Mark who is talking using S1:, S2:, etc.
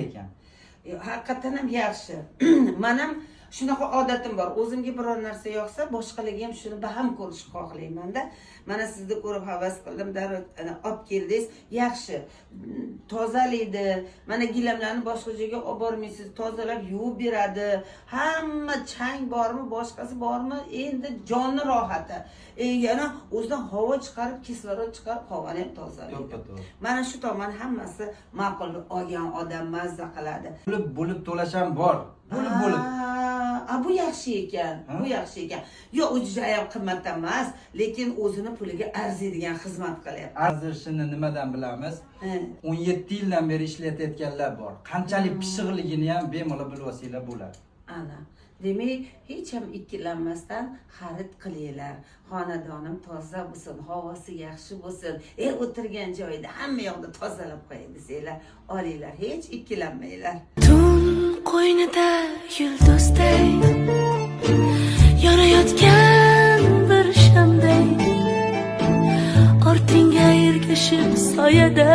S1: ekan?
S2: Haqiqatan ham yaxshi. Men ham shunaqa odatim bor. O'zimga biror narsa yoqsa, boshqalarga ham shuni baham ko'rishni xohlayman-da. Mana sizni ko'rib havas qildim, darrov olib keldingiz. Yaxshi. Tozalaydi. Mana gilamlarni boshqa joyga olib bormaysiz, tozalab yuvib beradi. Hamma chang bormi, boshqasi bormi? Endi jonni rohati. Yana o'zidan havo chiqarib, kislorod chiqarib, havoni ham tozalaydi. Mana shu tomon hammasi ma'qul olgan odam mazza qiladi.
S1: Bo'lib to'lasham bor. Bo'lib.
S2: Bu yaxshi ekan. Bu yaxshi ekan. Yo'q, u juda ham qimmat emas, lekin o'zini puliga arziydigan xizmat qilyapti.
S1: Arzishini nimadan bilamiz? 17 yildan beri ishlayotganlar bor. Qanchalik pishiqligini ham bemalol bilib olsanglar bo'ladi.
S2: Ana. Demak, hech ham ikkilanmasdan xarid qilinglar. Xonadonim toza bo'lsin, havosi yaxshi bo'lsin. O'tirgan joyida hamma yoqni tozalab qo'ying desanglar, olinglar, hech ikkilanmanglar.
S3: Tun qo'ynida yulduzday yonayotgan bir shamday, ortingga ergashib soyada